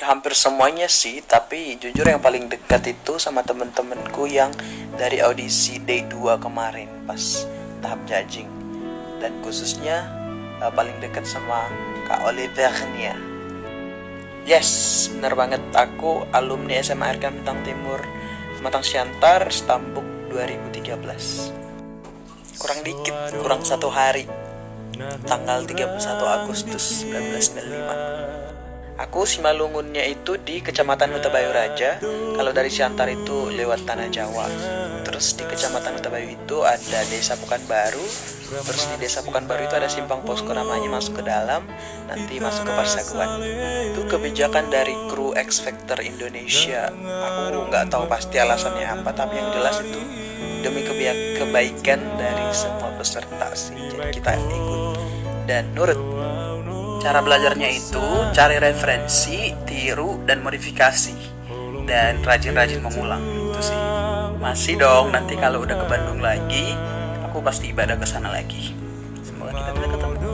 hampir semuanya sih, tapi jujur yang paling dekat itu sama temen-temenku yang dari audisi day 2 kemarin pas tahap judging. Dan khususnya paling dekat sama Kak Olivernya. Yes, benar banget, aku alumni SMA RK Bintang Timur Matang Siantar, Stambuk 2013. Kurang dikit, kurang 1 hari, tanggal 31 Agustus 1995. Aku Simalungunnya itu di Kecamatan Huta Bayu Raja. Kalau dari Siantar itu lewat Tanah Jawa. Terus di Kecamatan Huta Bayu itu ada Desa Pekanbaru. Terus di Desa Pekanbaru itu ada simpang posko namanya, masuk ke dalam, nanti masuk ke Parsaguan. Itu kebijakan dari kru X Factor Indonesia. Aku nggak tahu pasti alasannya apa, tapi yang jelas itu demi kebaikan dari semua peserta sih. Jadi kita ikut dan nurut. Cara belajarnya itu cari referensi, tiru, dan modifikasi, dan rajin-rajin mengulang. Itu sih. Masih dong, nanti kalau udah ke Bandung lagi, aku pasti ibadah ke sana lagi. Semoga kita bisa ketemu.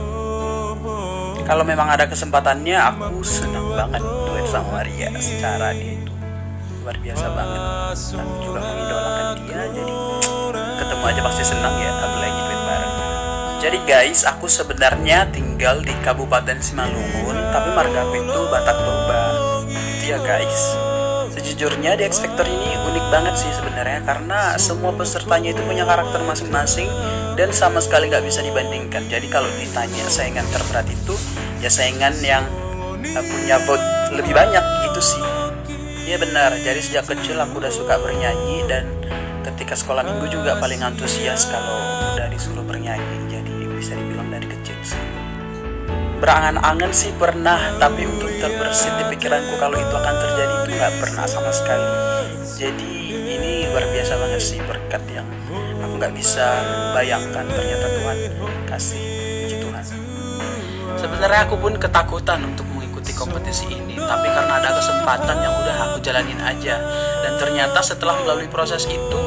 Kalau memang ada kesempatannya, aku senang banget duet sama Maria. Secara dia itu luar biasa banget, dan juga mengidolakan dia. Jadi ketemu aja pasti senang ya, apalagi duet bareng. Jadi guys, aku sebenarnya tinggal di Kabupaten Simalungun, tapi margaku itu Batak Toba. Itu ya guys. Sejujurnya di X Factor ini unik banget sih sebenarnya, karena semua pesertanya itu punya karakter masing-masing dan sama sekali nggak bisa dibandingkan. Jadi kalau ditanya saingan terberat itu, ya saingan yang punya vote lebih banyak gitu sih. Iya benar, jadi sejak kecil aku udah suka bernyanyi, dan ketika sekolah minggu juga paling antusias kalau udah disuruh bernyanyi. Jadi bisa dibilang dari kecil sih. Berangan-angan sih pernah, tapi untuk terbersit di pikiranku kalau itu akan terjadi itu nggak pernah sama sekali. Jadi ini luar biasa banget sih, berkat yang aku nggak bisa bayangkan, ternyata Tuhan kasih. Puji Tuhan. Sebenarnya aku pun ketakutan untuk mengikuti kompetisi ini, tapi karena ada kesempatan yang udah aku jalanin aja. Dan ternyata setelah melalui proses itu,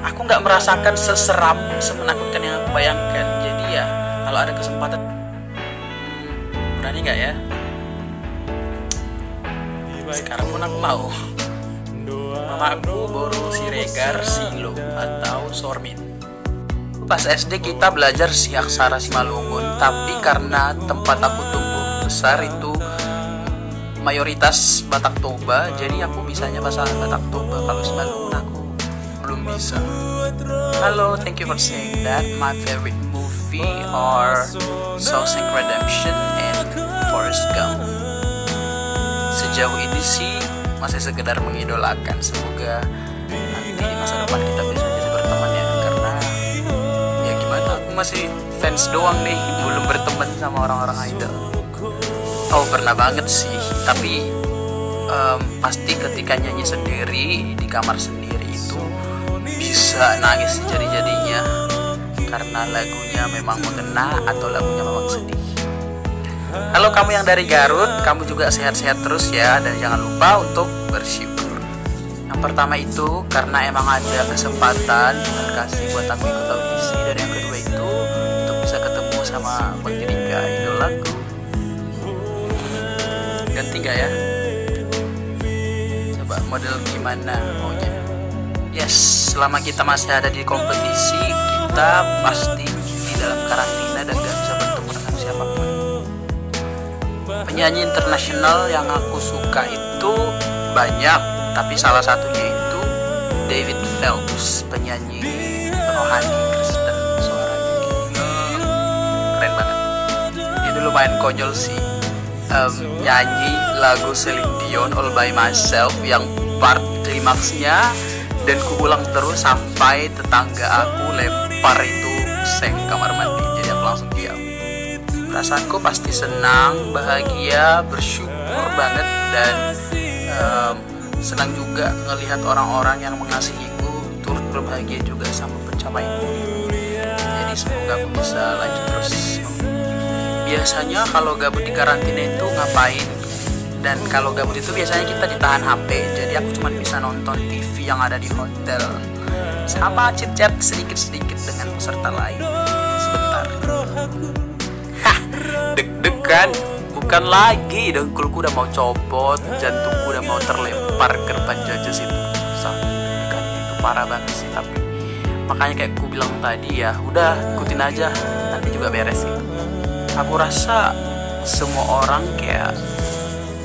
aku nggak merasakan seseram, semenakutkan yang aku bayangkan. Jadi ya kalau ada kesempatan, berani nggak ya? Sekarang pun aku mau. Nama aku Boru Siregar Silo atau Sormin. Pas SD kita belajar si aksara Simalungun, tapi karena tempat aku tumbuh besar itu mayoritas Batak Toba, jadi aku bisanya bahasa Batak Toba. Kalau Simalungun aku belum bisa. Halo, thank you for saying that. My favorite movie are Shawshank Redemption and Forrest Gump. Sejauh ini sih masih sekedar mengidolakan. Semoga nanti di masa depan kita bisa jadi berteman ya, karena ya gimana, aku masih fans doang nih, belum berteman sama orang-orang idol. Oh pernah banget sih, tapi pasti ketika nyanyi sendiri di kamar sendiri itu bisa nangis jadi-jadinya, karena lagunya memang mengena atau lagunya memang sedih. Halo kamu yang dari Garut, kamu juga sehat-sehat terus ya, dan jangan lupa untuk bersyukur. Yang pertama itu karena emang ada kesempatan Tuhan kasih buat aku ikut audisi, dan yang kedua itu untuk bisa ketemu sama Bang Jerika, idolaku. Ganti gak ya? Coba model gimana maunya? Yes, selama kita masih ada di kompetisi, kita pasti di dalam karantina dan gak bisa bertemu dengan siapapun. Penyanyi internasional yang aku suka itu banyak, tapi salah satunya itu David Phelps, penyanyi rohani Kristen, suaranya gila, keren banget. Itu lumayan konyol sih, nyanyi lagu Celine Dion All By Myself yang part klimaksnya, dan kuulang terus sampai tetangga aku lempar itu seng kamar mandi. Jadi aku langsung diam. Perasaanku pasti senang, bahagia, bersyukur banget, dan senang juga ngelihat orang-orang yang mengasihiku turut berbahagia juga sama pencapaianku. Jadi semoga aku bisa lanjut terus. Biasanya kalau gabut di karantina itu ngapain? Dan kalau gabut itu biasanya kita ditahan HP. Jadi aku cuma bisa nonton TV yang ada di hotel, sama chit-chat sedikit-sedikit dengan peserta lain. Sebentar. Deg-degan, bukan lagi, dengkulku udah mau copot, jantungku udah mau terlempar ke depan judges itu. Kan itu parah banget sih. Tapi makanya kayak ku bilang tadi ya, udah ikutin aja, nanti juga beres gitu. Aku rasa semua orang kayak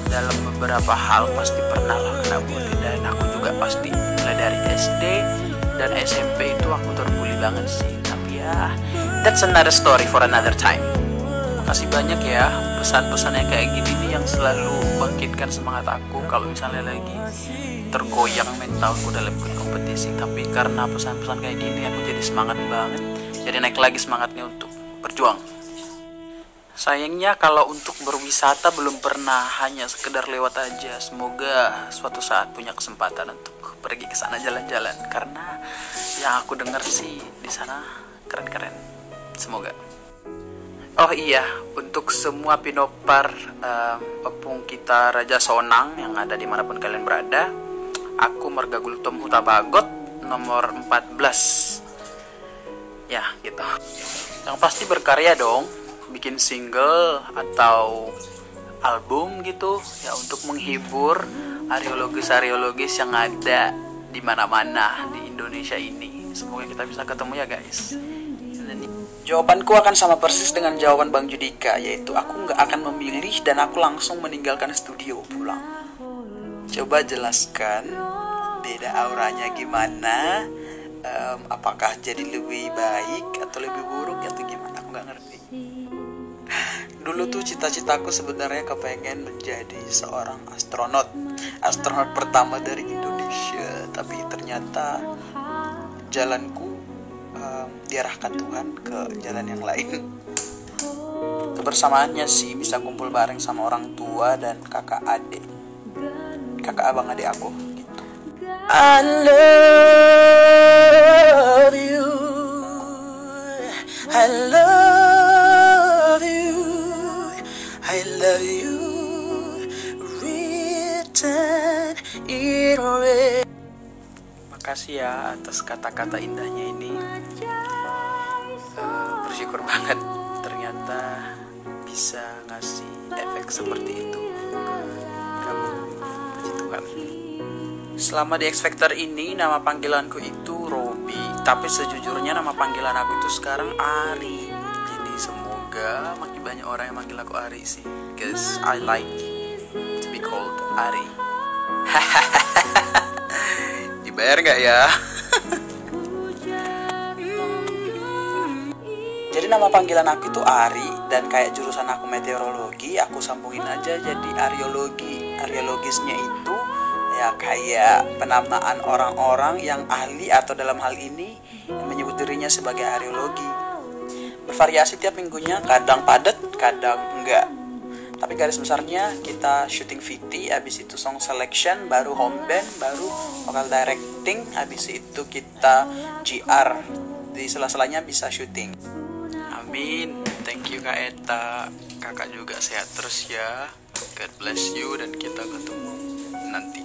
dalam beberapa hal pasti pernah lah kena bully, dan aku juga pasti mulai dari SD dan SMP itu aku terbully banget sih. Tapi ya, that's another story for another time. Makasih banyak ya pesan-pesan yang kayak gini nih yang selalu bangkitkan semangat aku kalau misalnya lagi tergoyang mentalku dalam ikut kompetisi. Tapi karena pesan-pesan kayak gini aku jadi semangat banget, jadi naik lagi semangatnya untuk berjuang. Sayangnya kalau untuk berwisata belum pernah, hanya sekedar lewat aja. Semoga suatu saat punya kesempatan untuk pergi ke sana jalan-jalan, karena yang aku dengar sih di sana keren-keren. Semoga. Oh iya, untuk semua pinopar Pepung kita Raja Sonang yang ada dimanapun kalian berada, aku Margagul Tom Huta Bagot nomor 14. Ya gitu. Yang pasti berkarya dong, bikin single atau album gitu ya, untuk menghibur ariologis yang ada di mana-mana di Indonesia ini. Semoga kita bisa ketemu ya guys. Jawabanku akan sama persis dengan jawaban Bang Judika, yaitu aku nggak akan memilih dan aku langsung meninggalkan studio pulang. Coba jelaskan beda auranya gimana, apakah jadi lebih baik atau lebih buruk atau gimana, aku nggak ngerti. Dulu tuh cita-citaku sebenarnya kepengen menjadi seorang astronot pertama dari Indonesia, tapi ternyata jalanku diarahkan Tuhan ke jalan yang lain. Kebersamaannya sih bisa kumpul bareng sama orang tua dan kakak abang adik aku gitu. I love you, I love you, I love you, written in red. Makasih ya atas kata-kata indahnya ini. Bersyukur banget ternyata bisa ngasih efek seperti itu ke kamu. Puji Tuhan. Selama di X Factor ini nama panggilanku itu Robi, tapi sejujurnya nama panggilan aku itu sekarang Ari. Jadi semoga makin banyak orang yang manggil aku Ari sih, because I like to be called Ari. Dibayar gak ya? Jadi nama panggilan aku itu Ari, dan kayak jurusan aku meteorologi, aku sambungin aja jadi ariologi. Ariologisnya itu ya kayak penamaan orang-orang yang ahli atau dalam hal ini menyebut dirinya sebagai ariologi. Bervariasi tiap minggunya, kadang padat, kadang enggak. Tapi garis besarnya kita syuting VT, habis itu song selection, baru home band, baru vocal directing, habis itu kita GR. Di sela-selanya bisa syuting. Amin. Thank you Kak Eta. Kakak juga sehat terus ya. God bless you, dan kita ketemu nanti.